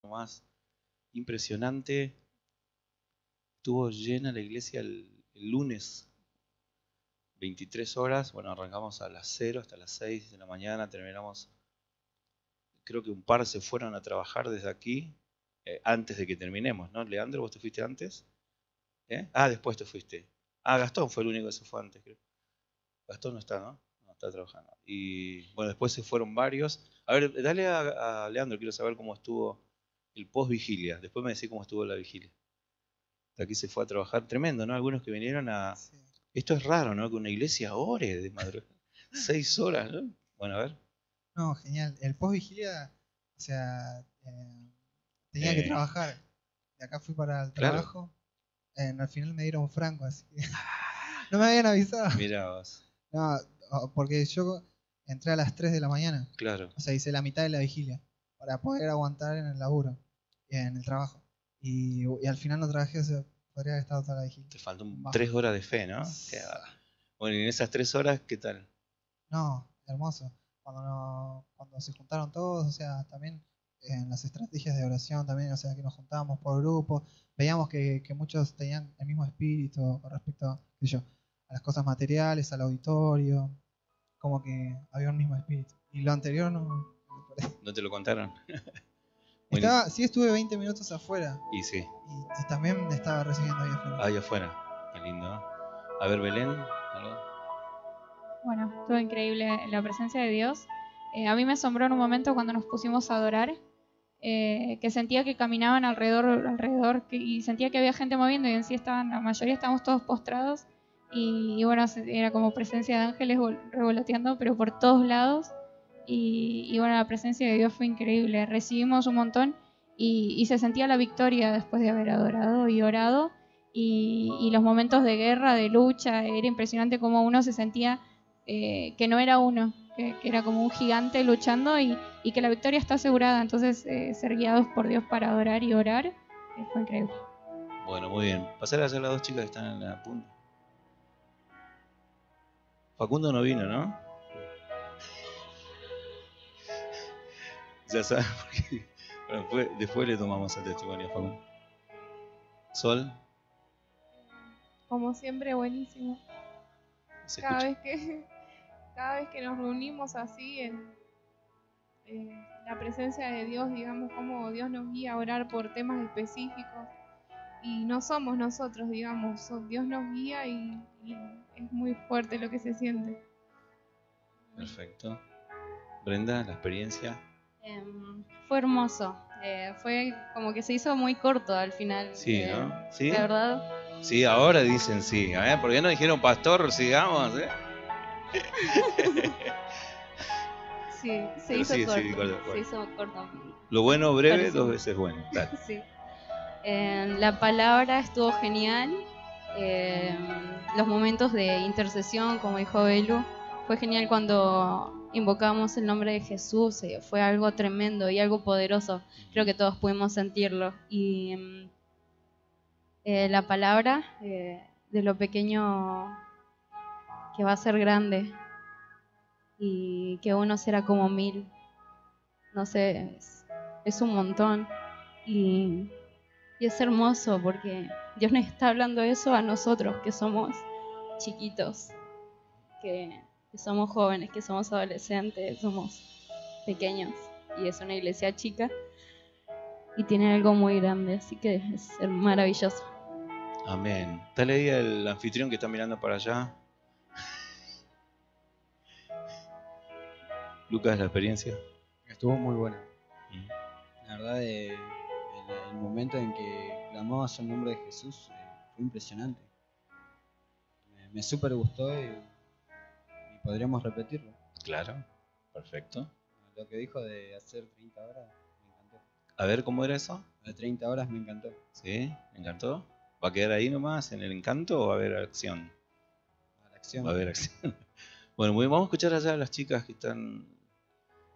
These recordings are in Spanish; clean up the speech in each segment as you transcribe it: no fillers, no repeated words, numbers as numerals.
más impresionante. Estuvo llena la iglesia el lunes, 23 horas. Bueno, arrancamos a las 0 hasta las 6 de la mañana, terminamos. Creo que un par se fueron a trabajar desde aquí antes de que terminemos, ¿no? Leandro, ¿vos te fuiste antes? Después te fuiste. Gastón fue el único que se fue antes, creo. Gastón no está, ¿no? No, está trabajando. Y bueno, después se fueron varios. A ver, dale a Leandro, quiero saber cómo estuvo el post-vigilia. Después me decís cómo estuvo la vigilia. De aquí se fue a trabajar, tremendo, ¿no? Algunos que vinieron a... Sí. Esto es raro, ¿no? Que una iglesia ore de madrugada. 6 horas, ¿no? Bueno, a ver. No, genial. El post-vigilia, o sea, tenía que trabajar. De acá fui para el trabajo. Claro. Al final me dieron un franco, así que no me habían avisado. Mirá vos. No, porque yo entré a las 3 de la mañana. Claro. O sea, hice la mitad de la vigilia para poder aguantar en el laburo, en el trabajo. Y al final no trabajé, o sea, podría haber estado toda la vigilia. Te faltan 3 horas de fe, ¿no? Bueno, y en esas 3 horas, ¿qué tal? No, hermoso. Cuando se juntaron todos, o sea, también en las estrategias de oración también, o sea, que nos juntábamos por grupo, veíamos que muchos tenían el mismo espíritu con respecto, qué sé yo, a las cosas materiales, al auditorio, como que había un mismo espíritu. Y lo anterior no. ¿No te lo contaron? Sí, estuve 20 minutos afuera. Y sí. Y también estaba recibiendo ahí afuera. Ahí afuera, qué lindo, ¿no? A ver, Belén, ¿algo? Bueno, estuvo increíble la presencia de Dios. A mí me asombró en un momento cuando nos pusimos a adorar, que sentía que caminaban alrededor y sentía que había gente moviendo y en sí la mayoría estábamos todos postrados y bueno, era como presencia de ángeles revoloteando, pero por todos lados y bueno, la presencia de Dios fue increíble. Recibimos un montón y se sentía la victoria después de haber adorado y orado y los momentos de guerra, de lucha, era impresionante cómo uno se sentía que no era uno, que era como un gigante luchando y que la victoria está asegurada. Entonces ser guiados por Dios para adorar y orar fue increíble. Bueno, muy bien. Pasar a hacer las dos chicas que están en la punta. Facundo no vino, ¿no? Ya saben por qué. Bueno, después le tomamos el testimonio a Facundo. Sol. Como siempre, buenísimo. Cada vez que nos reunimos así en la presencia de Dios, digamos, como Dios nos guía a orar por temas específicos y no somos nosotros, digamos, Dios nos guía y es muy fuerte lo que se siente. Perfecto. Brenda, la experiencia. Fue hermoso, fue como que se hizo muy corto al final. Sí, ¿no? ¿Sí? La verdad. Sí, ahora dicen sí. ¿Por qué no dijeron pastor? Sigamos, Sí, se hizo corto. Se hizo corto. Lo bueno breve, parecía 2 veces bueno. Dale. Sí. La palabra estuvo genial. Los momentos de intercesión, como dijo Belu, fue genial cuando invocamos el nombre de Jesús. Fue algo tremendo y algo poderoso. Creo que todos pudimos sentirlo. Y la palabra de lo pequeño que va a ser grande y que uno será como 1000. No sé, es un montón. Y es hermoso porque Dios nos está hablando eso a nosotros que somos chiquitos, que somos jóvenes, que somos adolescentes, somos pequeños y es una iglesia chica y tiene algo muy grande, así que es maravilloso. Amén. Dale ahí al anfitrión que está mirando para allá. Lucas, la experiencia. Estuvo muy buena. La verdad, el momento en que clamabas el nombre de Jesús fue impresionante. Me súper gustó y podríamos repetirlo. Claro, perfecto. Lo que dijo de hacer 30 horas me encantó. A ver, ¿cómo era eso? De 30 horas me encantó. ¿Sí? ¿Me encantó? ¿Va a quedar ahí nomás en el encanto o va a haber acción? Va a haber acción. Bueno, vamos a escuchar allá a las chicas que están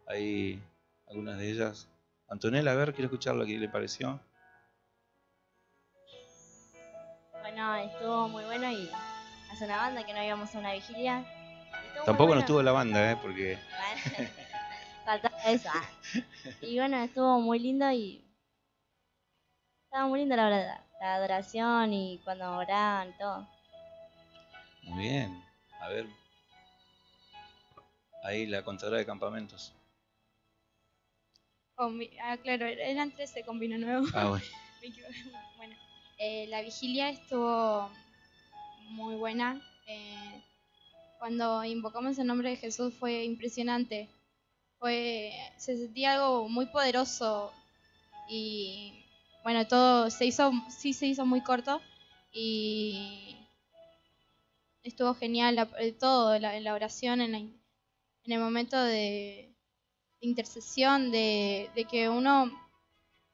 ahí, algunas de ellas. Antonella, a ver, quiero escucharla, ¿qué le pareció? Bueno, estuvo muy bueno y hace una banda que no íbamos a una vigilia. Tampoco bueno. no estuvo la banda, porque... Faltaba eso. Y bueno, estuvo muy lindo y Estaba muy linda la adoración y cuando oraban y todo. Muy bien. A ver. Ahí la contadora de campamentos. Claro, eran 13 con vino nuevo. Ah, bueno. Me equivoqué. Bueno, la vigilia estuvo muy buena. Cuando invocamos el nombre de Jesús fue impresionante. Se sentía algo muy poderoso y bueno, todo se hizo muy corto y estuvo genial todo, la oración, en el momento de intercesión, de que uno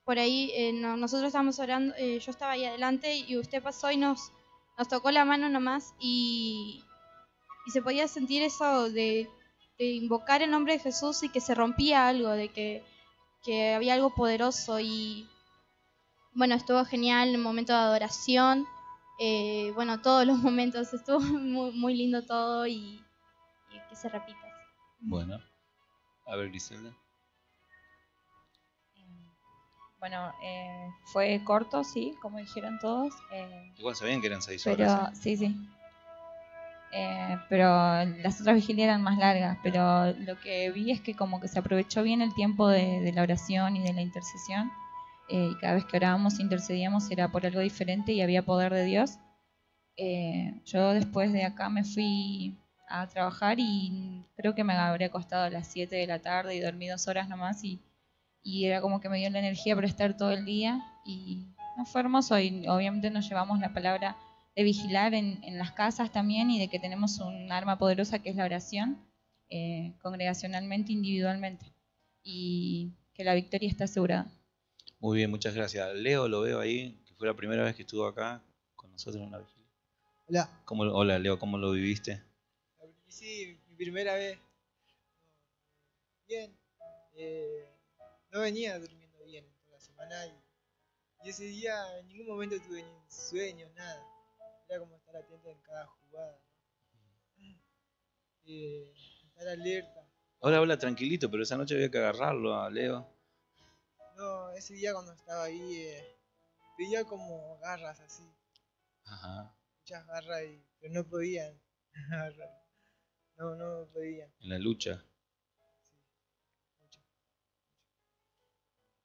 por ahí, nosotros estábamos orando, yo estaba ahí adelante y usted pasó y nos tocó la mano nomás y se podía sentir eso de invocar el nombre de Jesús y que se rompía algo, de que había algo poderoso y bueno, estuvo genial el momento de adoración, bueno, todos los momentos, estuvo muy, muy lindo todo y que se repita. Bueno, a ver, Griselda. Bueno, fue corto, sí, como dijeron todos. Igual sabían que eran 6 pero horas. sí, sí. Pero las otras vigilias eran más largas. Pero lo que vi es que como que se aprovechó bien el tiempo de la oración y de la intercesión. Y cada vez que orábamos e intercedíamos era por algo diferente y había poder de Dios. Yo después de acá me fui a trabajar y creo que me habría acostado a las 7 de la tarde y dormí 2 horas nomás y era como que me dio la energía para estar todo el día y no, fue hermoso y obviamente nos llevamos la palabra de vigilar en las casas también y de que tenemos un arma poderosa que es la oración, congregacionalmente, individualmente, y que la victoria está asegurada. Muy bien, muchas gracias. Leo lo veo ahí, que fue la primera vez que estuvo acá con nosotros en la vigilia. Hola. Hola Leo, ¿cómo lo viviste? Sí, mi primera vez. Bien. No venía durmiendo bien en toda la semana y ese día en ningún momento tuve ni sueños, nada. Era como estar atento en cada jugada, ¿no? Estar alerta. Ahora habla tranquilito, pero esa noche había que agarrarlo a Leo. No, ese día cuando estaba ahí veía como garras así. Ajá. Muchas garras, pero no podían agarrar. No podían. En la lucha.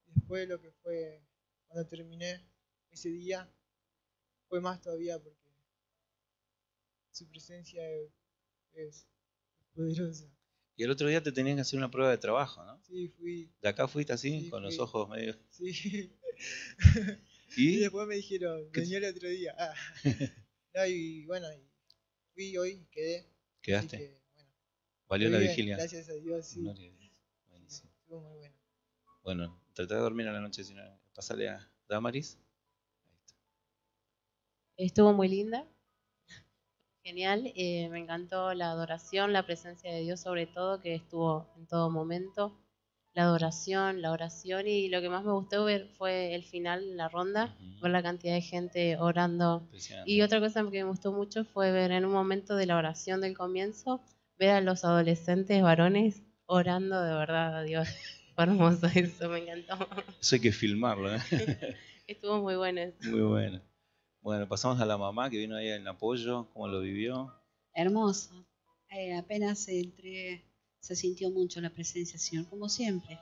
Después lo que fue, cuando terminé ese día, fue más todavía porque su presencia es poderosa. Y el otro día te tenían que hacer una prueba de trabajo, ¿no? Sí, fui. ¿De acá fuiste así, Sí, con fui. los ojos medio? Sí. ¿Y? Y después me dijeron, venía el otro día. Ah. No, y bueno, fui hoy, quedé. ¿Quedaste? Así que, bueno, ¿Valió la bien, vigilia? gracias a Dios, sí. Gloria a Dios. Buenísimo. Sí, estuvo muy bueno. Bueno, tratá de dormir a la noche, si no, pasale a Damaris. Ahí está. Estuvo muy linda, genial, me encantó la adoración, la presencia de Dios sobre todo, que estuvo en todo momento, la adoración, la oración, y lo que más me gustó ver fue el final, la ronda, ver la cantidad de gente orando. Y otra cosa que me gustó mucho fue ver en un momento de la oración del comienzo, ver a los adolescentes varones orando de verdad a Dios. Fue hermoso eso, me encantó. Eso hay que filmarlo, ¿eh? Estuvo muy bueno eso. Muy bueno. Bueno, pasamos a la mamá que vino ahí en apoyo. ¿Cómo lo vivió? Hermoso. Apenas entré, se sintió mucho la presencia del Señor, como siempre.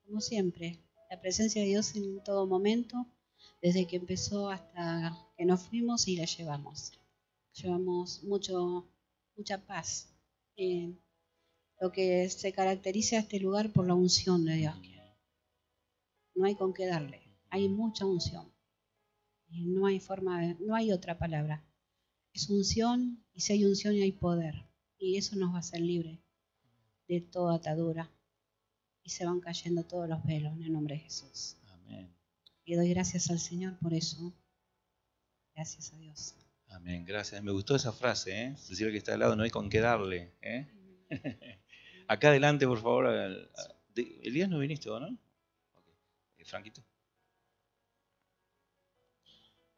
Como siempre. La presencia de Dios en todo momento, desde que empezó hasta que nos fuimos y la llevamos. Llevamos mucha paz. Lo que se caracteriza a este lugar por la unción de Dios. No hay con qué darle. Hay mucha unción. Y no hay no hay otra palabra. Es unción, y si hay unción hay poder. Y eso nos va a hacer libre de toda atadura. Y se van cayendo todos los velos en el nombre de Jesús. Amén. Y doy gracias al Señor por eso. Gracias a Dios. Amén, gracias. Me gustó esa frase, ¿eh? Decir que está al lado, no hay con qué darle, ¿eh? Acá adelante, por favor. Elías, no viniste, ¿o no? Okay. Franquito.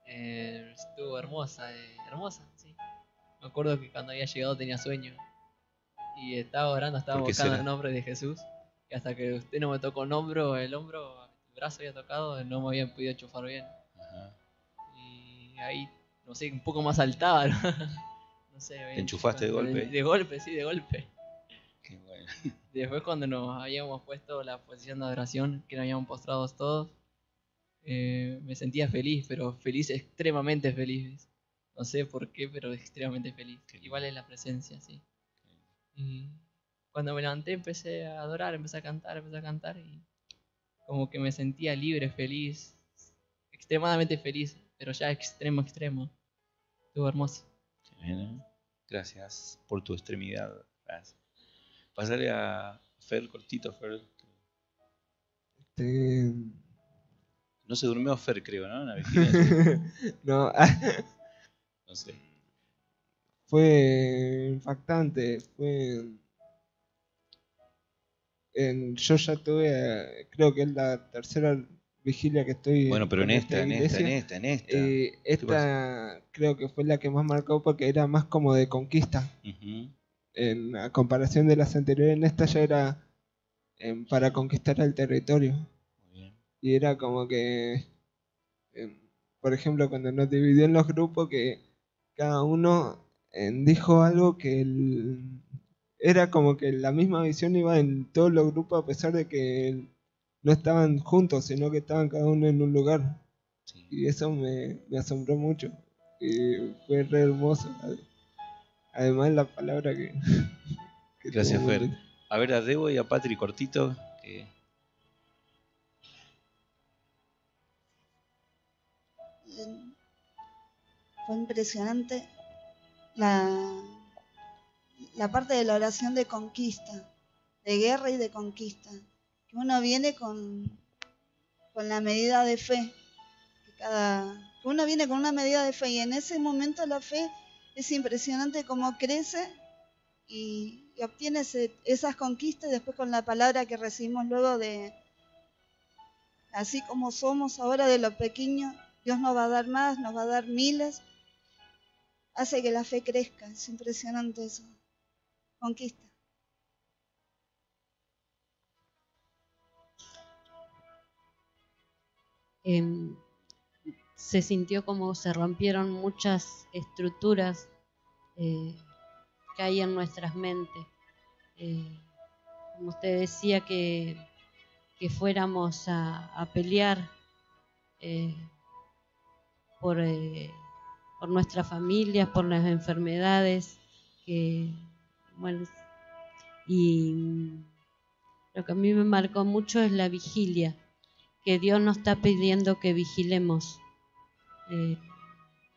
Estuvo hermosa, sí. Me acuerdo que cuando había llegado tenía sueño. Y estaba orando, estaba buscando el nombre de Jesús. Y hasta que usted no me tocó el hombro, brazo había tocado, no me habían podido enchufar bien. Ajá. Y ahí, no sé, un poco más saltaba, ¿no? No sé, ¿Te enchufaste de golpe? De golpe, sí, de golpe. Qué bueno. Después cuando nos habíamos puesto la posición de adoración, que nos habíamos postrado todos, me sentía feliz, pero feliz, extremadamente feliz. No sé por qué, pero extremadamente feliz. Igual es la presencia, sí. Y cuando me levanté empecé a adorar, empecé a cantar y como que me sentía libre, feliz, extremadamente feliz, pero ya extremo. Estuvo hermoso. Bueno, gracias por tu extremidad. Gracias. Pasale a Fer, cortito, Fer. No se durmió Fer, creo, ¿no? En la vigilia. No, No sé. fue impactante. Yo ya tuve, creo que es la tercera vigilia que estoy. Bueno, pero en esta. Esta creo que fue la que más marcó porque era más como de conquista. Uh-huh. En la comparación de las anteriores, en esta ya era para conquistar el territorio. Muy bien. Y era como que, por ejemplo, cuando nos dividió en los grupos, que cada uno dijo algo que era como que la misma visión iba en todos los grupos, a pesar de que no estaban juntos, sino que estaban cada uno en un lugar. Sí. Y eso me asombró mucho. Y fue re hermoso. Además, la palabra que gracias, Fer. A ver, a Debo y a Patri, cortito. Fue impresionante la parte de la oración de conquista, de guerra y de conquista. Que uno viene con la medida de fe. Que uno viene con una medida de fe y en ese momento la fe es impresionante cómo crece y obtiene esas conquistas y después con la palabra que recibimos luego de así como somos ahora de lo pequeño, Dios nos va a dar más, nos va a dar miles, hace que la fe crezca, es impresionante eso, conquista. Se sintió como se rompieron muchas estructuras que hay en nuestras mentes. Como usted decía, que fuéramos a pelear por nuestras familias, por las enfermedades, bueno, y lo que a mí me marcó mucho es la vigilia, que Dios nos está pidiendo que vigilemos.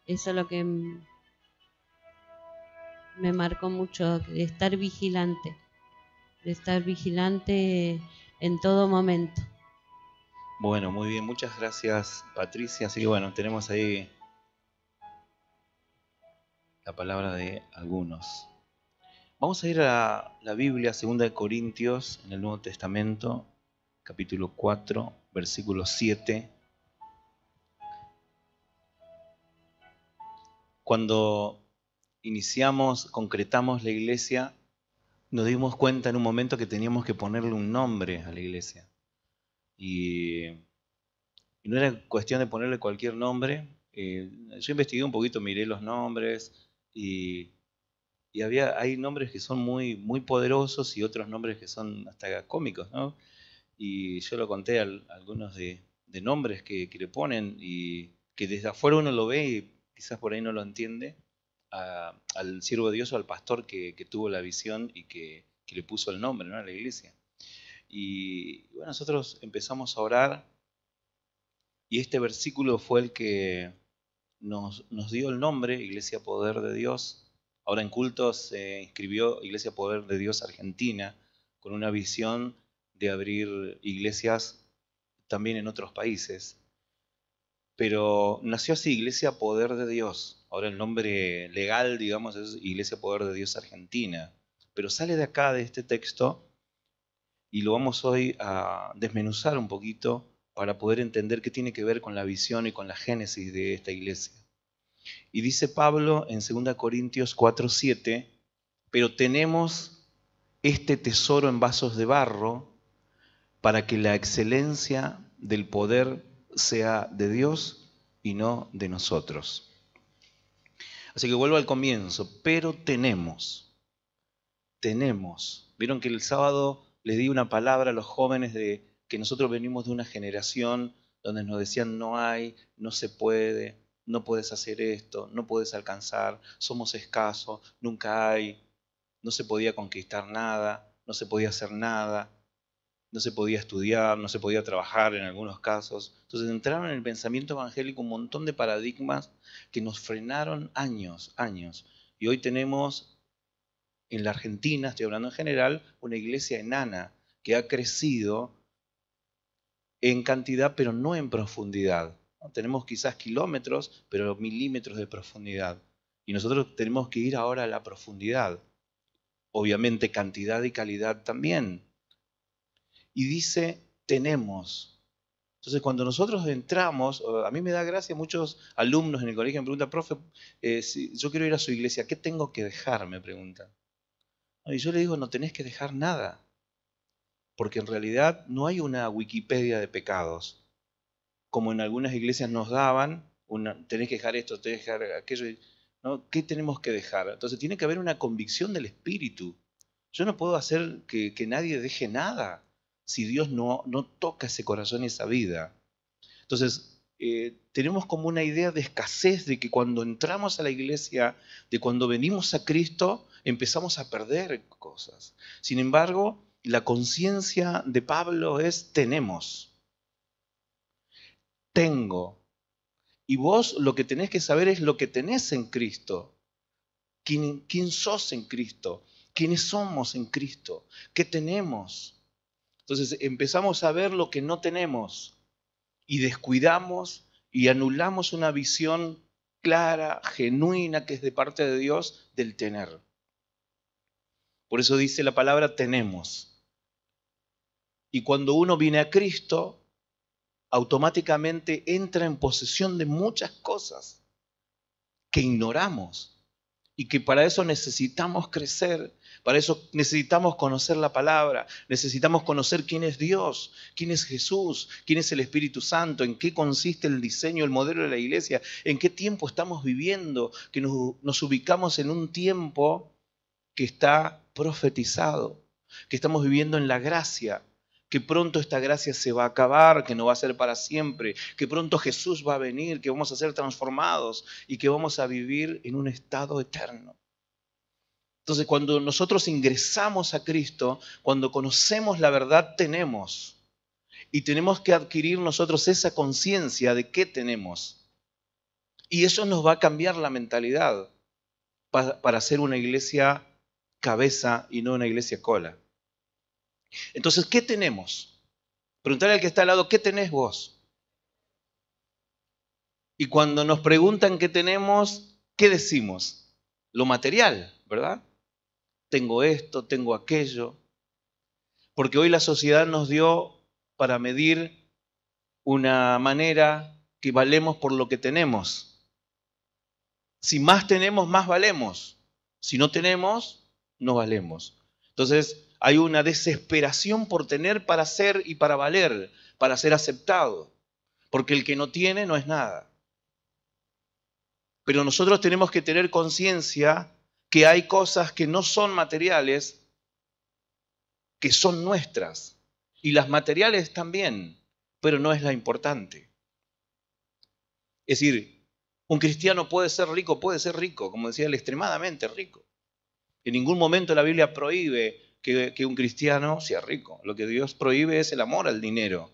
Eso es lo que me marcó mucho, de estar vigilante en todo momento. Bueno, muy bien, muchas gracias, Patricia. Así que bueno, tenemos ahí la palabra de algunos. Vamos a ir a la Biblia, 2 Corintios, en el Nuevo Testamento, capítulo 4, versículo 7. Cuando concretamos la iglesia, nos dimos cuenta en un momento que teníamos que ponerle un nombre a la iglesia. Y no era cuestión de ponerle cualquier nombre. Yo investigué un poquito, miré los nombres y hay nombres que son muy, muy poderosos y otros nombres que son hasta cómicos, ¿no? Y yo lo conté a algunos de nombres que le ponen y que desde afuera uno lo ve y quizás por ahí no lo entiende, al siervo de Dios o al pastor que tuvo la visión y que le puso el nombre, ¿no?, a la iglesia. Y bueno, nosotros empezamos a orar y este versículo fue el que nos dio el nombre, Iglesia Poder de Dios. Ahora en cultos se inscribió Iglesia Poder de Dios Argentina, con una visión de abrir iglesias también en otros países. Pero nació así, Iglesia Poder de Dios. Ahora el nombre legal, digamos, es Iglesia Poder de Dios Argentina. Pero sale de acá, de este texto, y lo vamos hoy a desmenuzar un poquito para poder entender qué tiene que ver con la visión y con la génesis de esta iglesia. Y dice Pablo en 2 Corintios 4:7, pero tenemos este tesoro en vasos de barro para que la excelencia del poder sea de Dios y no de nosotros. Así que vuelvo al comienzo, pero tenemos. Vieron que el sábado les di una palabra a los jóvenes de que nosotros venimos de una generación donde nos decían no hay, no se puede, no puedes hacer esto, no puedes alcanzar, somos escasos, nunca hay, no se podía conquistar nada, no se podía hacer nada, no se podía estudiar, no se podía trabajar en algunos casos. Entonces entraron en el pensamiento evangélico un montón de paradigmas que nos frenaron años. Y hoy tenemos en la Argentina, estoy hablando en general, una iglesia enana que ha crecido en cantidad pero no en profundidad. Tenemos quizás kilómetros, pero milímetros de profundidad. Y nosotros tenemos que ir ahora a la profundidad. Obviamente cantidad y calidad también. Y dice, tenemos. Entonces cuando nosotros entramos, a mí me da gracia, muchos alumnos en el colegio me preguntan, profe, si yo quiero ir a su iglesia, ¿qué tengo que dejar? Me preguntan. Y yo le digo, no tenés que dejar nada. Porque en realidad no hay una Wikipedia de pecados. Como en algunas iglesias nos daban, tenés que dejar esto, tenés que dejar aquello. ¿No? ¿Qué tenemos que dejar? Entonces tiene que haber una convicción del Espíritu. Yo no puedo hacer que nadie deje nada si Dios no toca ese corazón y esa vida. Entonces, tenemos como una idea de escasez, de que cuando entramos a la iglesia, de cuando venimos a Cristo, empezamos a perder cosas. Sin embargo, la conciencia de Pablo es tenemos. Tengo. Y vos lo que tenés que saber es lo que tenés en Cristo. ¿Quién sos en Cristo? ¿Quiénes somos en Cristo? ¿Qué tenemos? Entonces empezamos a ver lo que no tenemos y descuidamos y anulamos una visión clara, genuina, que es de parte de Dios, del tener. Por eso dice la palabra tenemos. Y cuando uno viene a Cristo, automáticamente entra en posesión de muchas cosas que ignoramos y que para eso necesitamos crecer, para eso necesitamos conocer la palabra, necesitamos conocer quién es Dios, quién es Jesús, quién es el Espíritu Santo, en qué consiste el diseño, el modelo de la iglesia, en qué tiempo estamos viviendo, que nos ubicamos en un tiempo que está profetizado, que estamos viviendo en la gracia, que pronto esta gracia se va a acabar, que no va a ser para siempre, que pronto Jesús va a venir, que vamos a ser transformados y que vamos a vivir en un estado eterno. Entonces, cuando nosotros ingresamos a Cristo, cuando conocemos la verdad, tenemos. Y tenemos que adquirir nosotros esa conciencia de qué tenemos. Y eso nos va a cambiar la mentalidad para ser una iglesia cabeza y no una iglesia cola. Entonces, ¿qué tenemos? Preguntarle al que está al lado, ¿qué tenés vos? Y cuando nos preguntan qué tenemos, ¿qué decimos? Lo material, ¿verdad? Tengo esto, tengo aquello. Porque hoy la sociedad nos dio para medir una manera que valemos por lo que tenemos. Si más tenemos, más valemos. Si no tenemos, no valemos. Entonces, hay una desesperación por tener para ser y para valer, para ser aceptado. Porque el que no tiene no es nada. Pero nosotros tenemos que tener conciencia que hay cosas que no son materiales, que son nuestras. Y las materiales también, pero no es la importante. Es decir, un cristiano puede ser rico, como decía él, extremadamente rico. En ningún momento la Biblia prohíbe que un cristiano sea rico. Lo que Dios prohíbe es el amor al dinero.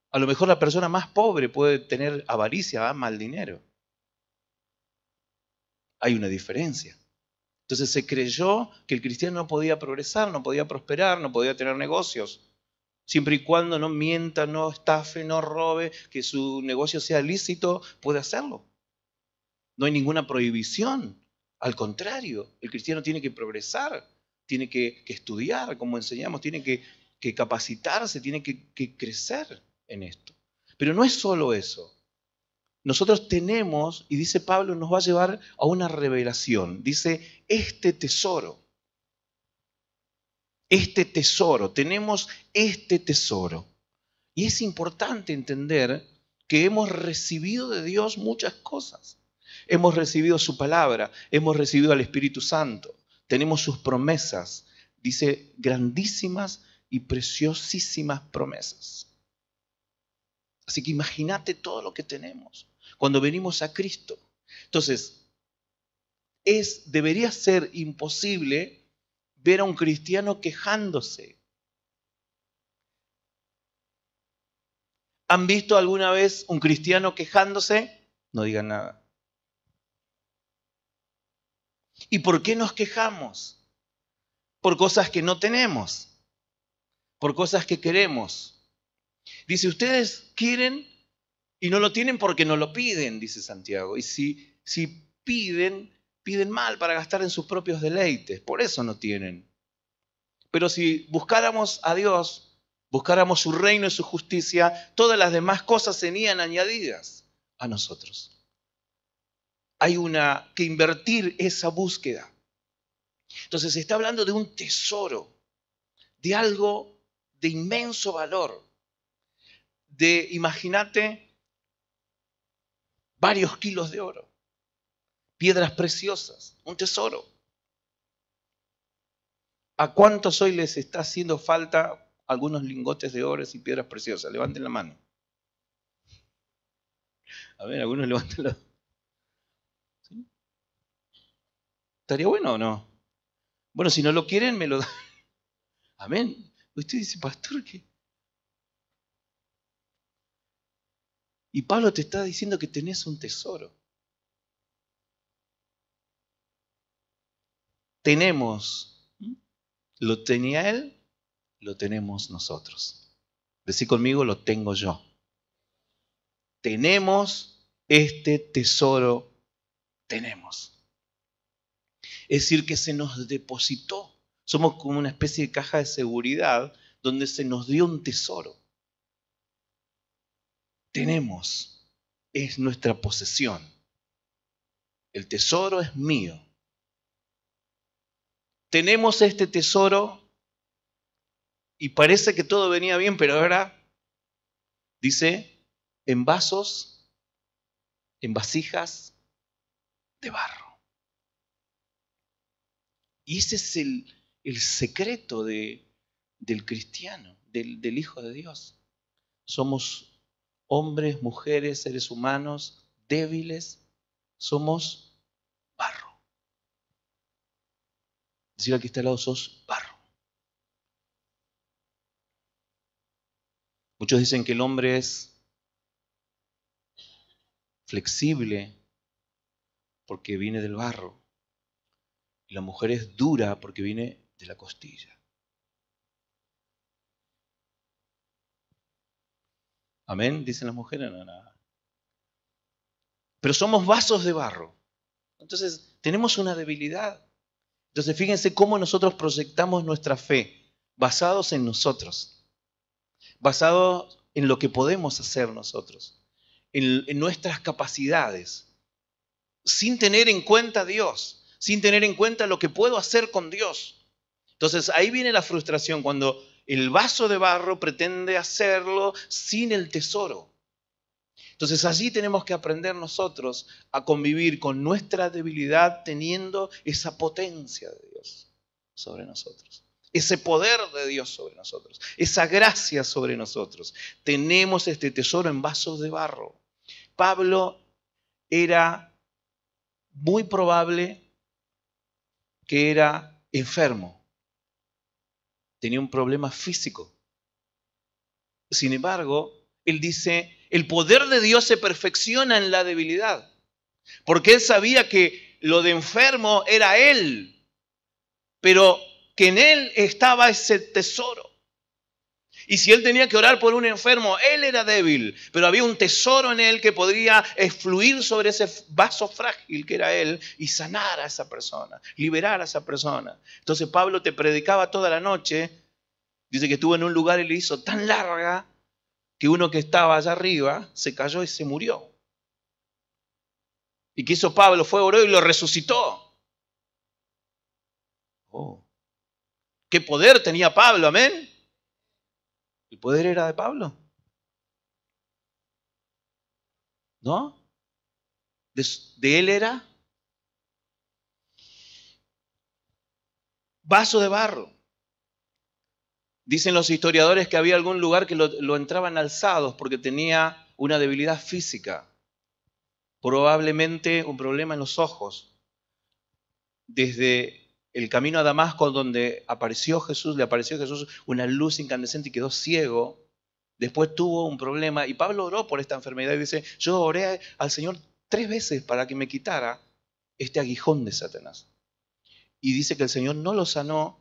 A lo mejor la persona más pobre puede tener avaricia, ama al dinero. Hay una diferencia. Entonces se creyó que el cristiano no podía progresar, no podía prosperar, no podía tener negocios. Siempre y cuando no mienta, no estafe, no robe, que su negocio sea lícito, puede hacerlo. No hay ninguna prohibición. Al contrario, el cristiano tiene que progresar, tiene que estudiar, como enseñamos, tiene que capacitarse, tiene que crecer en esto. Pero no es solo eso. Nosotros tenemos, y dice Pablo, nos va a llevar a una revelación. Dice, este tesoro, tenemos este tesoro. Y es importante entender que hemos recibido de Dios muchas cosas. Hemos recibido su palabra, hemos recibido al Espíritu Santo, tenemos sus promesas. Dice, grandísimas y preciosísimas promesas. Así que imagínate todo lo que tenemos cuando venimos a Cristo. Entonces, debería ser imposible ver a un cristiano quejándose. ¿Han visto alguna vez un cristiano quejándose? No digan nada. ¿Y por qué nos quejamos? Por cosas que no tenemos, por cosas que queremos. Dice, ustedes quieren y no lo tienen porque no lo piden, dice Santiago. Y si piden, piden mal para gastar en sus propios deleites. Por eso no tienen. Pero si buscáramos a Dios, buscáramos su reino y su justicia, todas las demás cosas serían añadidas a nosotros. Hay que invertir esa búsqueda. Entonces se está hablando de un tesoro, de algo de inmenso valor. Imagínate, varios kilos de oro, piedras preciosas, un tesoro. ¿A cuántos hoy les está haciendo falta algunos lingotes de oro y piedras preciosas? Levanten la mano. A ver, algunos levanten la mano. ¿Sí? ¿Estaría bueno o no? Bueno, si no lo quieren, me lo dan. Amén. Usted dice, pastor, ¿qué? Y Pablo te está diciendo que tenés un tesoro. Tenemos, lo tenía él, lo tenemos nosotros. Decí conmigo, lo tengo yo. Tenemos este tesoro, tenemos. Es decir, que se nos depositó. Somos como una especie de caja de seguridad donde se nos dio un tesoro. Tenemos, es nuestra posesión. El tesoro es mío. Tenemos este tesoro y parece que todo venía bien, pero ahora dice en vasos, en vasijas de barro. Y ese es el secreto del cristiano, del Hijo de Dios. Somos hombres, mujeres, seres humanos, débiles, somos barro. Decir al que está al lado, sos barro. Muchos dicen que el hombre es flexible porque viene del barro y la mujer es dura porque viene de la costilla. Amén, dicen las mujeres, no, nada. Pero somos vasos de barro. Entonces tenemos una debilidad. Entonces fíjense cómo nosotros proyectamos nuestra fe, basados en nosotros, basados en lo que podemos hacer nosotros, en nuestras capacidades, sin tener en cuenta a Dios, sin tener en cuenta lo que puedo hacer con Dios. Entonces ahí viene la frustración cuando el vaso de barro pretende hacerlo sin el tesoro. Entonces allí tenemos que aprender nosotros a convivir con nuestra debilidad teniendo esa potencia de Dios sobre nosotros. Ese poder de Dios sobre nosotros. Esa gracia sobre nosotros. Tenemos este tesoro en vasos de barro. Pablo era muy probable que era enfermo. Tenía un problema físico. Sin embargo, él dice, el poder de Dios se perfecciona en la debilidad. Porque él sabía que lo de enfermo era él, pero que en él estaba ese tesoro. Y si él tenía que orar por un enfermo, él era débil, pero había un tesoro en él que podría fluir sobre ese vaso frágil que era él y sanar a esa persona, liberar a esa persona. Entonces Pablo te predicaba toda la noche, dice que estuvo en un lugar y le hizo tan larga que uno que estaba allá arriba se cayó y se murió. ¿Y qué hizo Pablo? Fue, oró y lo resucitó. Oh, ¿qué poder tenía Pablo? Amén. ¿El poder era de Pablo? ¿no? De él era vaso de barro. Dicen los historiadores que había algún lugar que lo entraban alzados porque tenía una debilidad física, probablemente un problema en los ojos. Desde el camino a Damasco, donde le apareció Jesús una luz incandescente y quedó ciego. Después tuvo un problema y Pablo oró por esta enfermedad y dice, yo oré al Señor 3 veces para que me quitara este aguijón de Satanás. Y dice que el Señor no lo sanó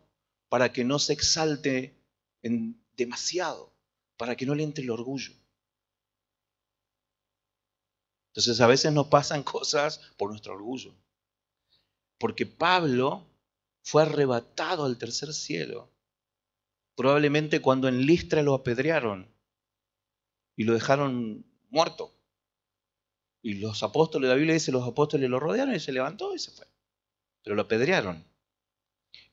para que no se exalte demasiado, para que no le entre el orgullo. Entonces a veces nos pasan cosas por nuestro orgullo. Porque Pablo fue arrebatado al tercer cielo, probablemente cuando en Listra lo apedrearon y lo dejaron muerto. Y los apóstoles, la Biblia dice, los apóstoles lo rodearon y se levantó y se fue. Pero lo apedrearon.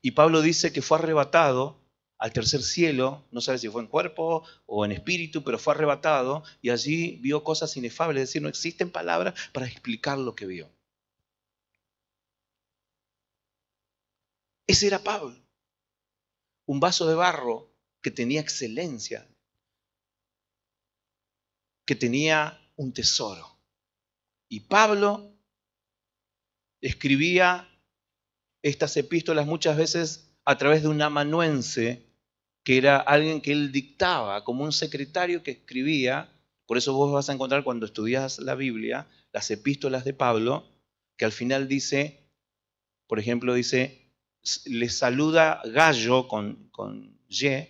Y Pablo dice que fue arrebatado al tercer cielo, no sabe si fue en cuerpo o en espíritu, pero fue arrebatado y allí vio cosas inefables, es decir, no existen palabras para explicar lo que vio. Ese era Pablo, un vaso de barro que tenía excelencia, que tenía un tesoro. Y Pablo escribía estas epístolas muchas veces a través de un amanuense, que era alguien que él dictaba, como un secretario que escribía. Por eso vos vas a encontrar cuando estudias la Biblia, las epístolas de Pablo, que al final dice, por ejemplo, dice, le saluda Gallo con Y,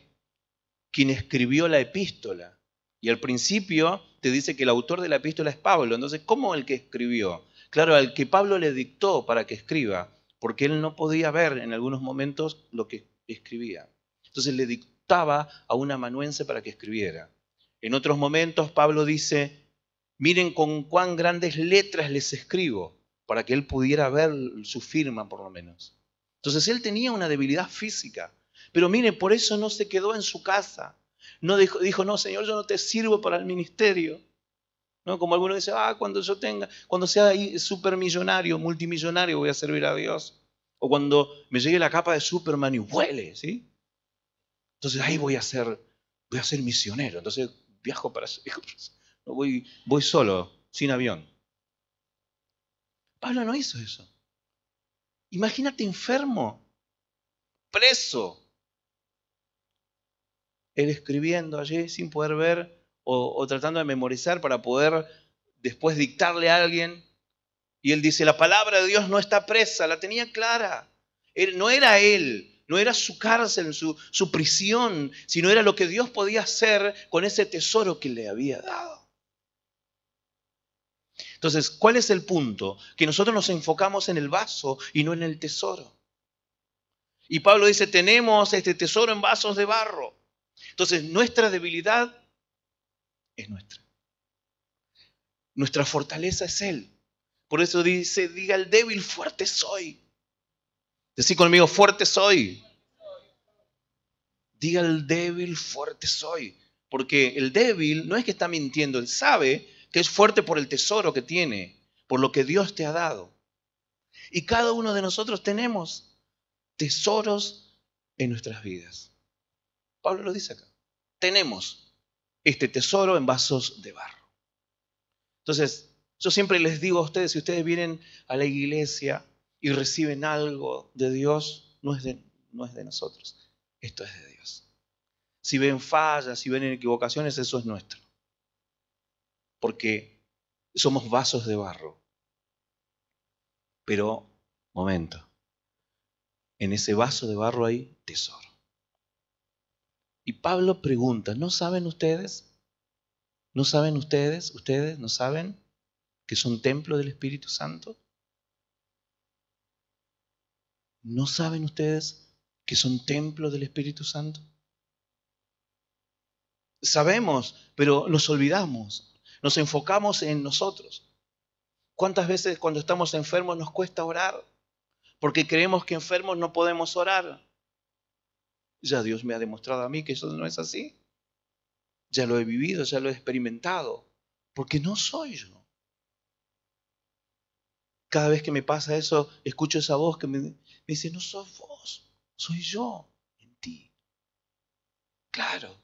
quien escribió la epístola. Y al principio te dice que el autor de la epístola es Pablo. Entonces, ¿cómo el que escribió? Claro, al que Pablo le dictó para que escriba, porque él no podía ver en algunos momentos lo que escribía. Entonces le dictaba a un amanuense para que escribiera. En otros momentos Pablo dice, miren con cuán grandes letras les escribo, para que él pudiera ver su firma por lo menos. Entonces él tenía una debilidad física. Pero mire, por eso no se quedó en su casa. No dijo, no, Señor, yo no te sirvo para el ministerio. ¿No? Como algunos dicen, cuando sea supermillonario, multimillonario, voy a servir a Dios. O cuando me llegue la capa de Superman y vuele, ¿sí? Entonces ahí voy a ser misionero. Entonces viajo para eso. No, voy solo, sin avión. Pablo no hizo eso. Imagínate enfermo, preso. Él escribiendo allí sin poder ver o tratando de memorizar para poder después dictarle a alguien. Y él dice, la palabra de Dios no está presa, la tenía clara. No era él, no era su cárcel, su prisión, sino era lo que Dios podía hacer con ese tesoro que le había dado. Entonces, ¿cuál es el punto? Que nosotros nos enfocamos en el vaso y no en el tesoro. Y Pablo dice, tenemos este tesoro en vasos de barro. Entonces, nuestra debilidad es nuestra. Nuestra fortaleza es Él. Por eso dice, diga el débil, fuerte soy. Decí conmigo, fuerte soy. Diga el débil, fuerte soy. Porque el débil no es que está mintiendo, él sabe que es fuerte por el tesoro que tiene, por lo que Dios te ha dado. Y cada uno de nosotros tenemos tesoros en nuestras vidas. Pablo lo dice acá. Tenemos este tesoro en vasos de barro. Entonces, yo siempre les digo a ustedes, si ustedes vienen a la iglesia y reciben algo de Dios, no es de nosotros. Esto es de Dios. Si ven fallas, si ven equivocaciones, eso es nuestro. Porque somos vasos de barro. Pero, momento, en ese vaso de barro hay tesoro. Y Pablo pregunta, ¿no saben ustedes? ¿No saben ustedes? ¿Ustedes no saben que son templo del Espíritu Santo? ¿No saben ustedes que son templo del Espíritu Santo? Sabemos, pero nos olvidamos. Nos enfocamos en nosotros. ¿Cuántas veces cuando estamos enfermos nos cuesta orar? Porque creemos que enfermos no podemos orar. Ya Dios me ha demostrado a mí que eso no es así. Ya lo he vivido, ya lo he experimentado. Porque no soy yo. Cada vez que me pasa eso, escucho esa voz que me dice, no sos vos, soy yo en ti. Claro.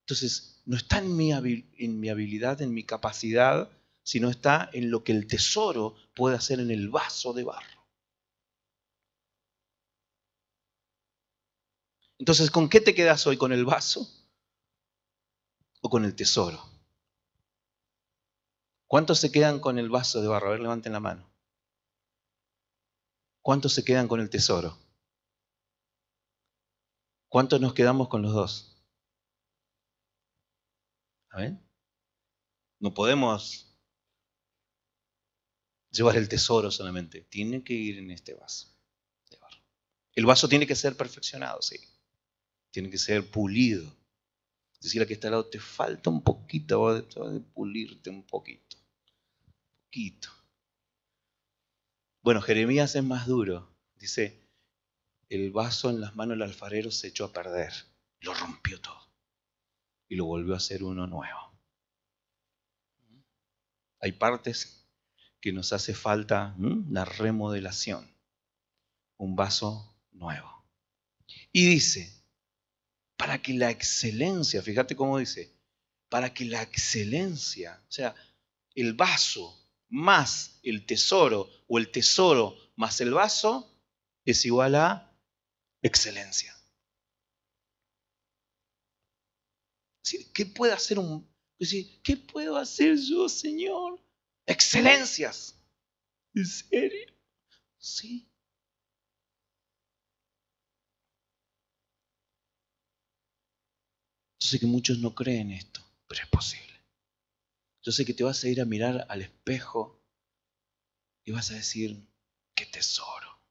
Entonces, no está en mi habilidad, en mi capacidad, sino está en lo que el tesoro puede hacer en el vaso de barro. Entonces, ¿con qué te quedas hoy? ¿Con el vaso o con el tesoro? ¿Cuántos se quedan con el vaso de barro? A ver, levanten la mano. ¿Cuántos se quedan con el tesoro? ¿Cuántos nos quedamos con los dos? ¿A ver? No podemos llevar el tesoro solamente. Tiene que ir en este vaso de barro. El vaso tiene que ser perfeccionado, sí. Tiene que ser pulido. Decirle que está al lado, te falta un poquito, de pulirte un poquito. Poquito. Bueno, Jeremías es más duro. Dice, el vaso en las manos del alfarero se echó a perder. Lo rompió todo. Y lo volvió a hacer uno nuevo. Hay partes que nos hace falta la remodelación. Un vaso nuevo. Y dice, para que la excelencia, fíjate cómo dice, para que la excelencia, o sea, el vaso más el tesoro o el tesoro más el vaso es igual a excelencia. ¿Qué puede hacer ¿qué puedo hacer yo, Señor? Excelencias. ¿En serio? Sí. Yo sé que muchos no creen esto, pero es posible. Yo sé que te vas a ir a mirar al espejo y vas a decir, qué tesoro.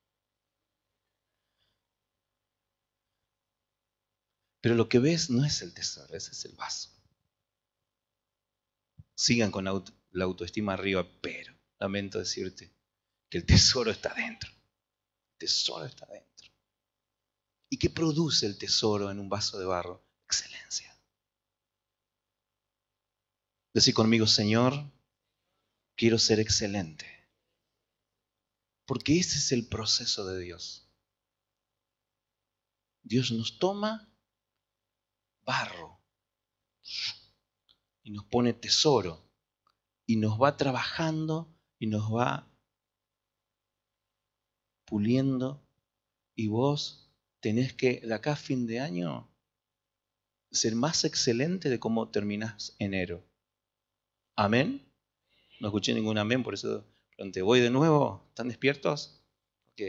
Pero lo que ves no es el tesoro, ese es el vaso. Sigan con la autoestima arriba, pero lamento decirte que el tesoro está dentro. El tesoro está dentro. ¿Y qué produce el tesoro en un vaso de barro? Excelencia. Decí conmigo, Señor, quiero ser excelente. Porque ese es el proceso de Dios. Dios nos toma barro y nos pone tesoro y nos va trabajando y nos va puliendo, y vos tenés que de acá a fin de año ser más excelente de cómo terminás enero. ¿Amén? No escuché ningún amén, por eso pregunté, ¿voy de nuevo? ¿Están despiertos? Ok.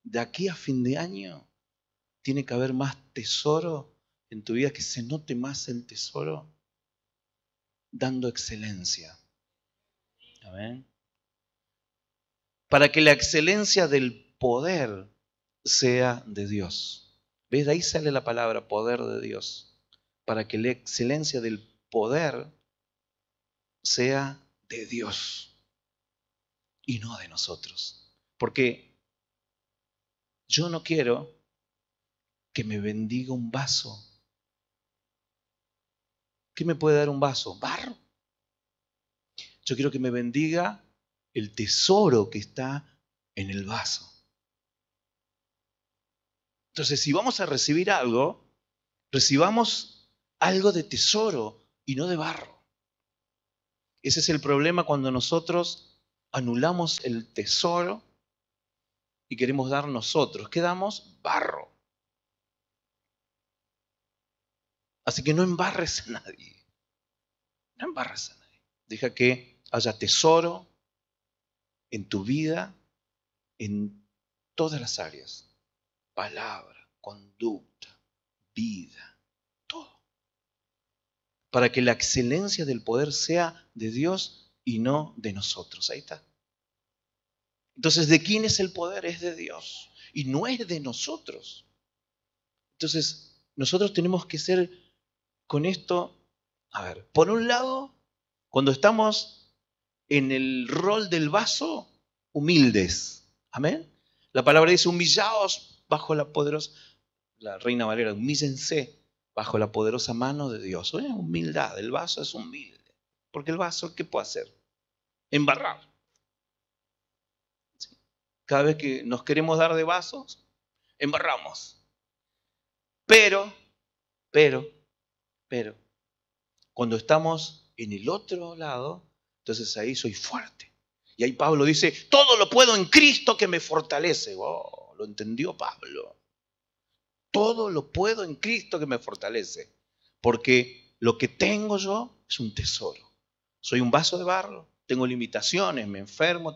De aquí a fin de año tiene que haber más tesoro en tu vida, que se note más el tesoro dando excelencia. Amén. Para que la excelencia del poder sea de Dios. ¿Ves? De ahí sale la palabra poder de Dios. Para que la excelencia del poder sea de Dios y no de nosotros. Porque yo no quiero que me bendiga un vaso. ¿Qué me puede dar un vaso? Barro. Yo quiero que me bendiga el tesoro que está en el vaso. Entonces, si vamos a recibir algo, recibamos algo de tesoro y no de barro. Ese es el problema cuando nosotros anulamos el tesoro y queremos dar nosotros. ¿Qué damos? Barro. Así que no embarres a nadie. No embarres a nadie. Deja que haya tesoro en tu vida, en todas las áreas. Palabra, conducta, vida, todo. Para que la excelencia del poder sea de Dios y no de nosotros. Ahí está. Entonces, ¿de quién es el poder? Es de Dios y no es de nosotros. Entonces, nosotros tenemos que ser con esto, a ver, por un lado, cuando estamos en el rol del vaso, humildes. Amén. La palabra dice, humillaos bajo la poderosa, la Reina Valera, humíllense bajo la poderosa mano de Dios. Humildad, el vaso es humilde. Porque el vaso, ¿qué puede hacer? Embarrar. Cada vez que nos queremos dar de vasos, embarramos. Pero, cuando estamos en el otro lado, entonces ahí soy fuerte. Y ahí Pablo dice, todo lo puedo en Cristo que me fortalece. Oh, lo entendió Pablo. Todo lo puedo en Cristo que me fortalece. Porque lo que tengo yo es un tesoro. Soy un vaso de barro, tengo limitaciones, me enfermo,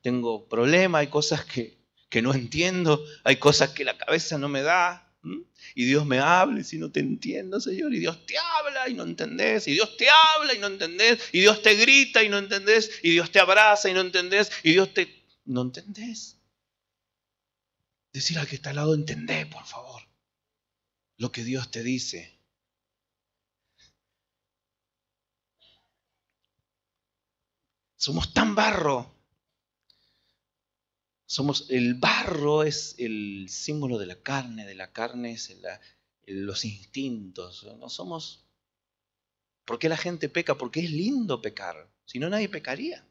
tengo problemas, hay cosas que no entiendo, hay cosas que la cabeza no me da. Y Dios me habla y si no te entiendo, Señor, y Dios te habla y no entendés, y Dios te habla y no entendés, y Dios te grita y no entendés, y Dios te abraza y no entendés, y Dios te... ¿No entendés? Decir al que está al lado, entendé, por favor, lo que Dios te dice. Somos tan barro. El barro es el símbolo de la carne es los instintos. No somos. ¿Por qué la gente peca? Porque es lindo pecar. Si no, nadie pecaría.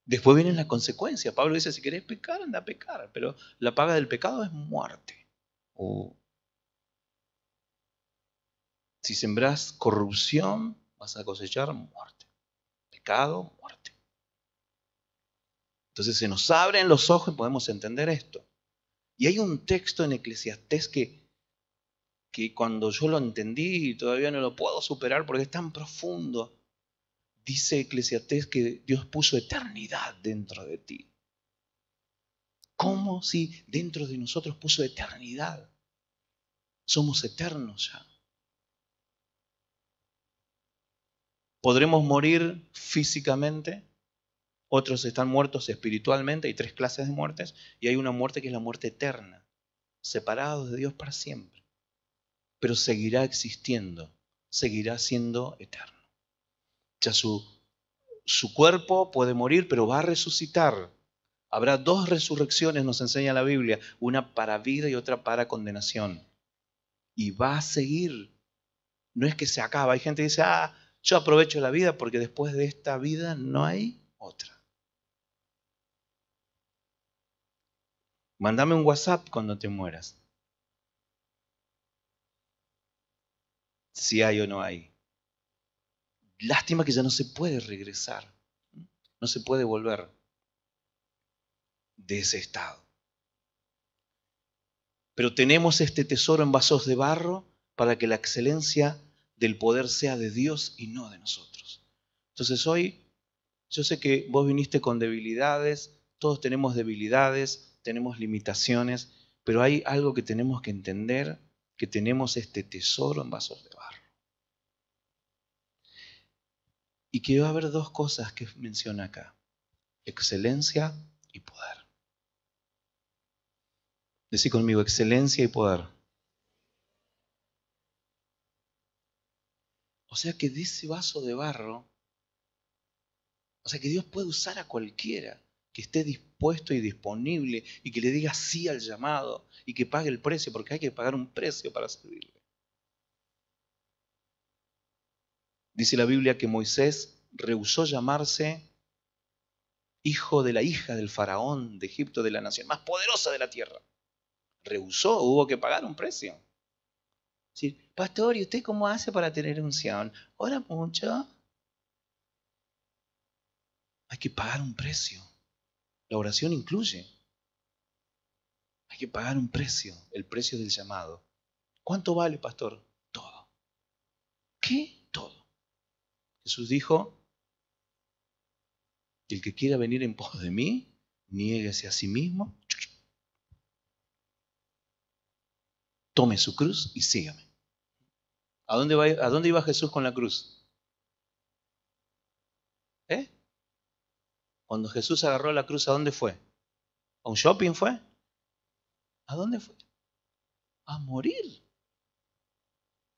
Después viene la consecuencia. Pablo dice, si querés pecar, anda a pecar. Pero la paga del pecado es muerte. Si sembrás corrupción, vas a cosechar muerte. Pecado, muerte. Entonces se nos abren los ojos y podemos entender esto. Y hay un texto en Eclesiastés que cuando yo lo entendí todavía no lo puedo superar porque es tan profundo. Dice Eclesiastés que Dios puso eternidad dentro de ti. ¿Cómo si dentro de nosotros puso eternidad? Somos eternos ya. Podremos morir físicamente, otros están muertos espiritualmente, hay 3 clases de muertes, y hay una muerte que es la muerte eterna, separados de Dios para siempre. Pero seguirá existiendo, seguirá siendo eterno. Ya su cuerpo puede morir, pero va a resucitar. Habrá 2 resurrecciones, nos enseña la Biblia, una para vida y otra para condenación. Y va a seguir. No es que se acaba. Hay gente que dice, yo aprovecho la vida porque después de esta vida no hay otra. Mándame un WhatsApp cuando te mueras. Si hay o no hay. Lástima que ya no se puede regresar. No se puede volver de ese estado. Pero tenemos este tesoro en vasos de barro para que la excelencia del poder sea de Dios y no de nosotros. Entonces hoy, yo sé que vos viniste con debilidades, todos tenemos debilidades, tenemos limitaciones, pero hay algo que tenemos que entender, que tenemos este tesoro en vasos de barro. Y que va a haber 2 cosas que menciona acá, excelencia y poder. Decí conmigo, excelencia y poder. O sea que de ese vaso de barro, o sea que Dios puede usar a cualquiera que esté dispuesto y disponible y que le diga sí al llamado y que pague el precio, porque hay que pagar un precio para servirle. Dice la Biblia que Moisés rehusó llamarse hijo de la hija del faraón de Egipto, de la nación más poderosa de la tierra. Rehusó, hubo que pagar un precio. Sí, pastor, ¿y usted cómo hace para tener unción? Ora mucho. Hay que pagar un precio. La oración incluye. Hay que pagar un precio, el precio del llamado. ¿Cuánto vale, pastor? Todo. ¿Qué? Todo. Jesús dijo, el que quiera venir en pos de mí, niéguese a sí mismo, tome su cruz y sígame. ¿A dónde iba Jesús con la cruz? Cuando Jesús agarró la cruz, ¿a dónde fue? ¿A un shopping fue? ¿A dónde fue? A morir.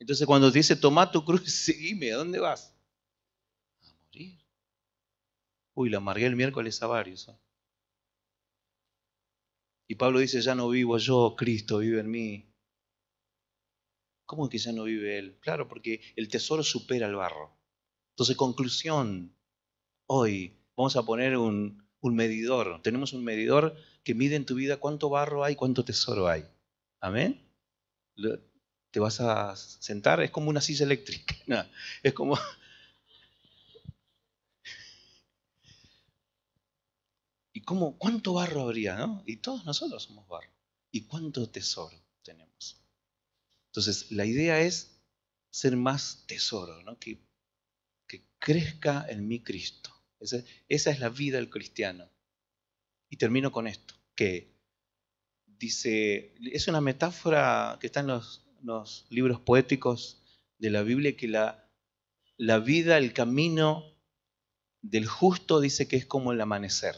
Entonces cuando te dice, toma tu cruz y seguime, ¿a dónde vas? A morir. Uy, la amargué el miércoles a varios. Y Pablo dice, ya no vivo yo, Cristo vive en mí. ¿Cómo es que ya no vive Él? Claro, porque el tesoro supera el barro. Entonces, conclusión, Hoy vamos a poner un medidor. Tenemos un medidor que mide en tu vida cuánto barro hay, cuánto tesoro hay. Amén. Te vas a sentar, es como una silla eléctrica. No, es como... ¿Y cuánto barro habría, no? Y todos nosotros somos barro. ¿Y cuánto tesoro tenemos? Entonces, la idea es ser más tesoro, ¿no? Que crezca en mí Cristo. Esa es la vida del cristiano. Y termino con esto, que dice, es una metáfora que está en los libros poéticos de la Biblia, que la vida, el camino del justo dice que es como el amanecer.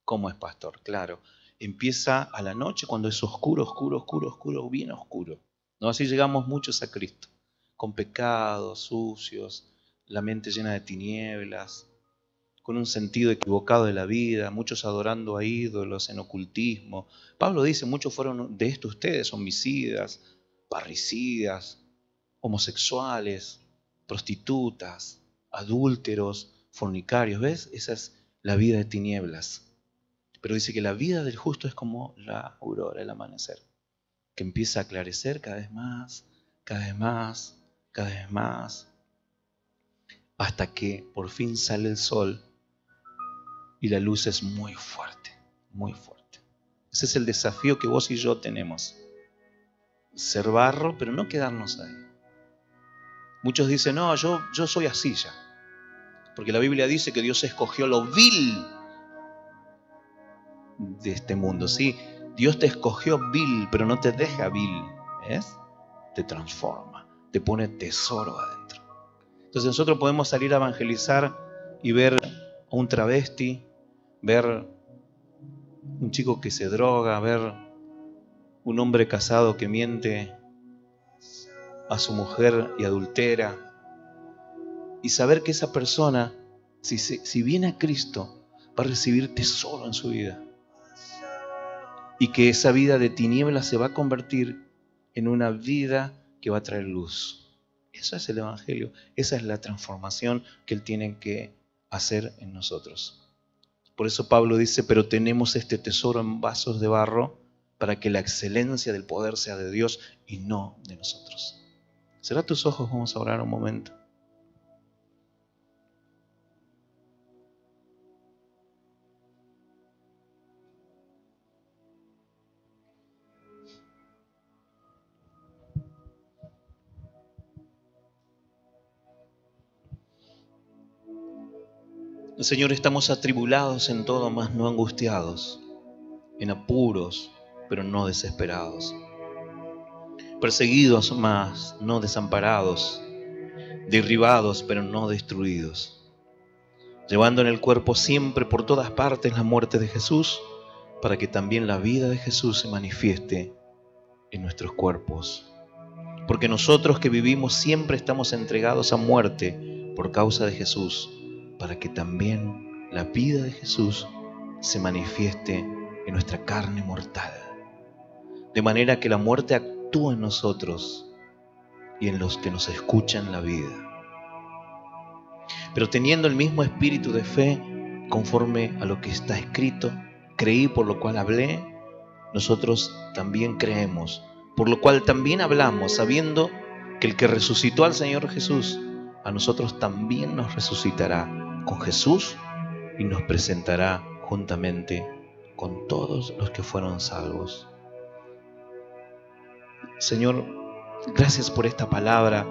¿Cómo es, pastor? Claro, empieza a la noche cuando es oscuro, oscuro, oscuro, oscuro, bien oscuro. ¿No? Así llegamos muchos a Cristo, con pecados, sucios, la mente llena de tinieblas, con un sentido equivocado de la vida, muchos adorando a ídolos en ocultismo. Pablo dice, muchos fueron de esto ustedes, homicidas, parricidas, homosexuales, prostitutas, adúlteros, fornicarios. ¿Ves? Esa es la vida de tinieblas. Pero dice que la vida del justo es como la aurora, el amanecer, que empieza a aclarecer cada vez más, cada vez más, cada vez más, hasta que por fin sale el sol y la luz es muy fuerte, muy fuerte. Ese es el desafío que vos y yo tenemos. Ser barro, pero no quedarnos ahí. Muchos dicen, no, yo soy así ya. Porque la Biblia dice que Dios escogió lo vil de este mundo. Sí, Dios te escogió vil, pero no te deja vil. ¿Ves? Te transforma, te pone tesoro adentro. Entonces nosotros podemos salir a evangelizar y ver a un travesti, ver un chico que se droga, ver un hombre casado que miente a su mujer y adultera, y saber que esa persona, si viene a Cristo, va a recibir tesoro en su vida, y que esa vida de tinieblas se va a convertir en una vida que va a traer luz. Eso es el Evangelio, esa es la transformación que Él tiene que hacer en nosotros. Por eso Pablo dice, pero tenemos este tesoro en vasos de barro para que la excelencia del poder sea de Dios y no de nosotros. Cerrá tus ojos, vamos a orar un momento. Señor, estamos atribulados en todo, mas no angustiados, en apuros, pero no desesperados, perseguidos, mas no desamparados, derribados, pero no destruidos, llevando en el cuerpo siempre por todas partes la muerte de Jesús, para que también la vida de Jesús se manifieste en nuestros cuerpos. Porque nosotros que vivimos siempre estamos entregados a muerte por causa de Jesús, para que también la vida de Jesús se manifieste en nuestra carne mortal. De manera que la muerte actúa en nosotros y en los que nos escuchan la vida. Pero teniendo el mismo espíritu de fe, conforme a lo que está escrito, creí por lo cual hablé, nosotros también creemos, por lo cual también hablamos, sabiendo que el que resucitó al Señor Jesús, a nosotros también nos resucitará con Jesús y nos presentará juntamente con todos los que fueron salvos. Señor, gracias por esta palabra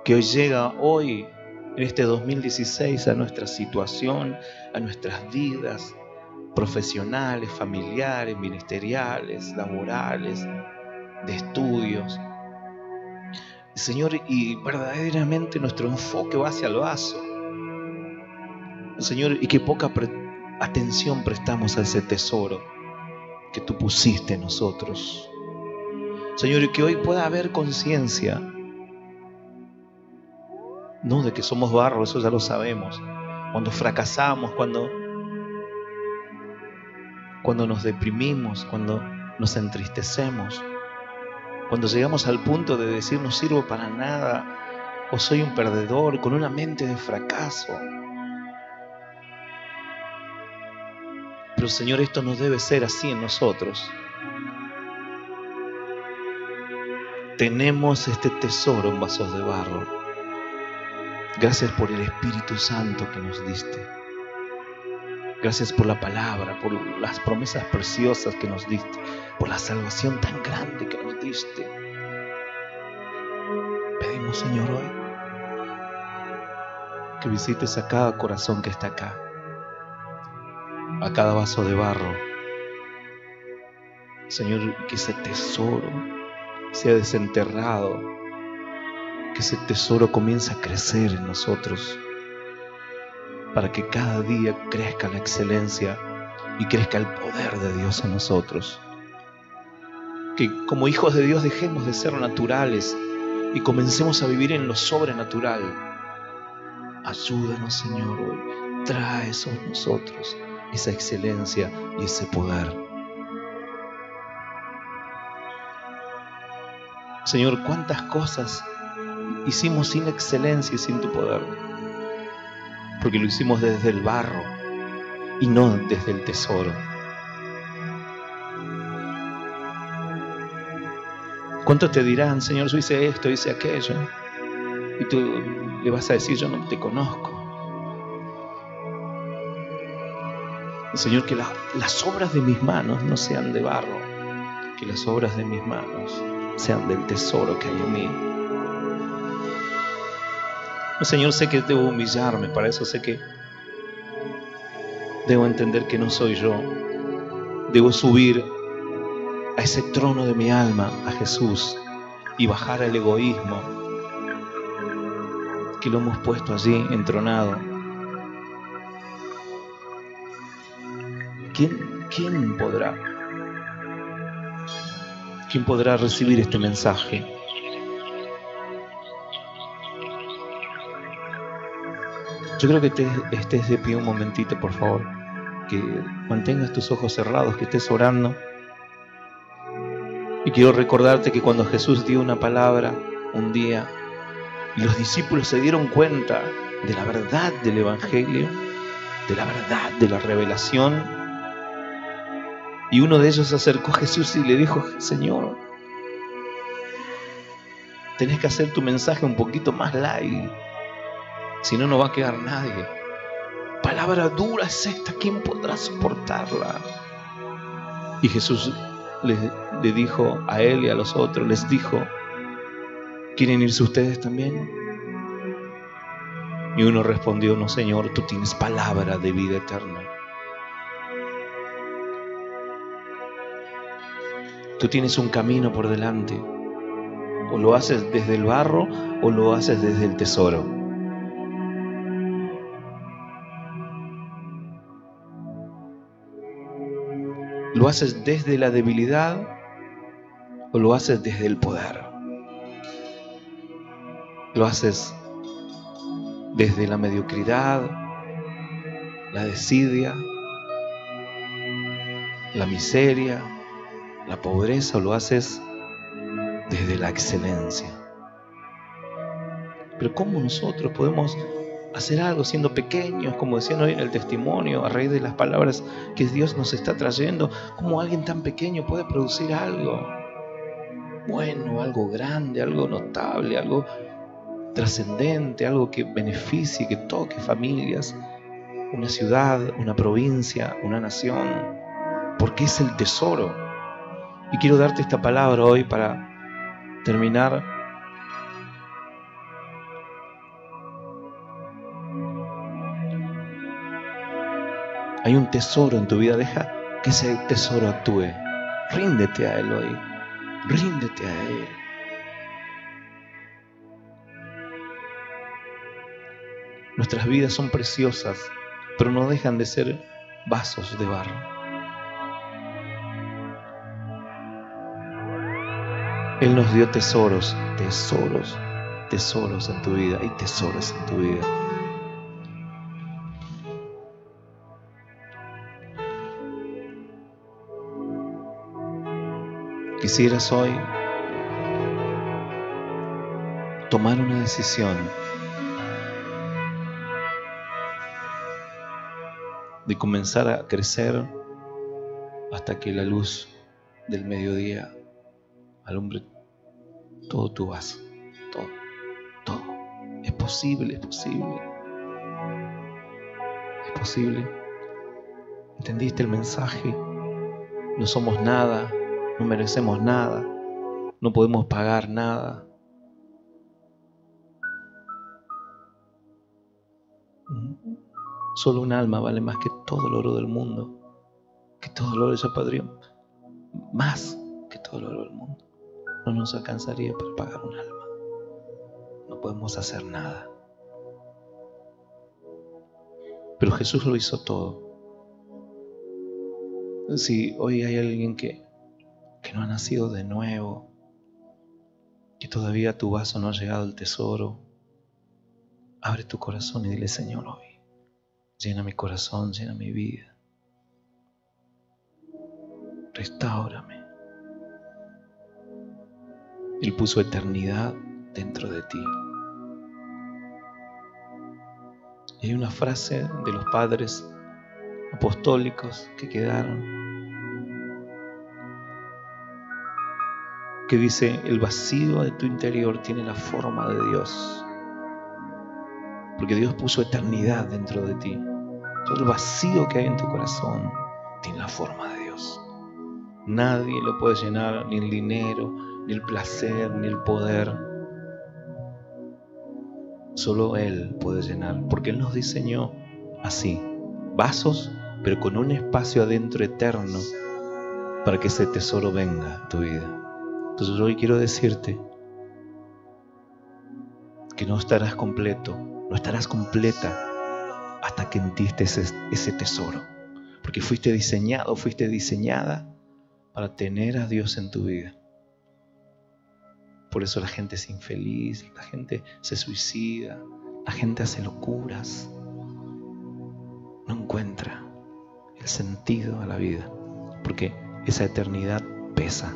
que hoy llega hoy en este 2016 a nuestra situación, a nuestras vidas profesionales, familiares, ministeriales, laborales, de estudios. Señor, y verdaderamente nuestro enfoque va hacia el vaso. Señor, y que poca atención prestamos a ese tesoro que tú pusiste en nosotros. Señor, y que hoy pueda haber conciencia, no de que somos barro, eso ya lo sabemos. Cuando fracasamos, cuando nos deprimimos, cuando nos entristecemos, cuando llegamos al punto de decir no sirvo para nada o soy un perdedor con una mente de fracaso. Pero Señor, esto no debe ser así en nosotros. Tenemos este tesoro en vasos de barro. Gracias por el Espíritu Santo que nos diste. Gracias por la palabra, por las promesas preciosas que nos diste, por la salvación tan grande que nos diste. Pedimos, Señor, hoy que visites a cada corazón que está acá, a cada vaso de barro. Señor, que ese tesoro sea desenterrado, que ese tesoro comience a crecer en nosotros, para que cada día crezca la excelencia y crezca el poder de Dios en nosotros. Que como hijos de Dios dejemos de ser naturales y comencemos a vivir en lo sobrenatural. Ayúdanos, Señor, hoy. Trae sobre nosotros esa excelencia y ese poder. Señor, cuántas cosas hicimos sin excelencia y sin tu poder, porque lo hicimos desde el barro y no desde el tesoro. ¿Cuántos te dirán, Señor, yo hice esto, hice aquello? Y tú le vas a decir, yo no te conozco. Señor, que las obras de mis manos no sean de barro, que las obras de mis manos sean del tesoro que hay en mí. Señor, sé que debo humillarme, para eso sé que debo entender que no soy yo. Debo subir a ese trono de mi alma, a Jesús, y bajar al egoísmo que lo hemos puesto allí entronado. ¿Quién podrá recibir este mensaje? Yo creo que estés de pie un momentito, por favor. Que mantengas tus ojos cerrados, que estés orando. Y quiero recordarte que cuando Jesús dio una palabra un día y los discípulos se dieron cuenta de la verdad del Evangelio, de la verdad de la revelación, y uno de ellos se acercó a Jesús y le dijo, Señor, tenés que hacer tu mensaje un poquito más light, si no, no va a quedar nadie. Palabra dura es esta, ¿quién podrá soportarla? Y Jesús le dijo a él y a los otros, les dijo, ¿quieren irse ustedes también? Y uno respondió, no, Señor, tú tienes palabra de vida eterna. Tú tienes un camino por delante. O lo haces desde el barro o lo haces desde el tesoro. ¿Lo haces desde la debilidad o lo haces desde el poder? ¿Lo haces desde la mediocridad, la desidia, la miseria, la pobreza, o lo haces desde la excelencia? Pero ¿cómo nosotros podemos hacer algo siendo pequeños, como decían hoy en el testimonio, a raíz de las palabras que Dios nos está trayendo? ¿Cómo alguien tan pequeño puede producir algo bueno, algo grande, algo notable, algo trascendente, algo que beneficie, que toque familias, una ciudad, una provincia, una nación? Porque es el tesoro. Y quiero darte esta palabra hoy para terminar. Hay un tesoro en tu vida, deja que ese tesoro actúe. Ríndete a Él hoy, ríndete a Él. Nuestras vidas son preciosas, pero no dejan de ser vasos de barro. Él nos dio tesoros, tesoros, tesoros en tu vida. Hay tesoros en tu vida. Quisieras hoy tomar una decisión de comenzar a crecer hasta que la luz del mediodía alumbre todo tu vaso. Todo. Es posible, es posible. Es posible. ¿Entendiste el mensaje? No somos nada, no merecemos nada, no podemos pagar nada. Solo un alma vale más que todo el oro del mundo, que todo el oro de Zapadrión, más que todo el oro del mundo. No nos alcanzaría para pagar un alma. No podemos hacer nada. Pero Jesús lo hizo todo. Si hoy hay alguien que no ha nacido de nuevo, que todavía a tu vaso no ha llegado el tesoro, abre tu corazón y dile: Señor, hoy llena mi corazón, llena mi vida, restáurame. Él puso eternidad dentro de ti. Y hay una frase de los padres apostólicos que quedaron, que dice: el vacío de tu interior tiene la forma de Dios, porque Dios puso eternidad dentro de ti. Todo el vacío que hay en tu corazón tiene la forma de Dios. Nadie lo puede llenar, ni el dinero, ni el placer, ni el poder. Solo Él puede llenar, porque Él nos diseñó así, vasos, pero con un espacio adentro eterno para que ese tesoro venga a tu vida. Entonces hoy quiero decirte que no estarás completo, no estarás completa hasta que entendiste ese tesoro, porque fuiste diseñado, fuiste diseñada para tener a Dios en tu vida. Por eso la gente es infeliz, la gente se suicida, la gente hace locuras, no encuentra el sentido a la vida, porque esa eternidad pesa.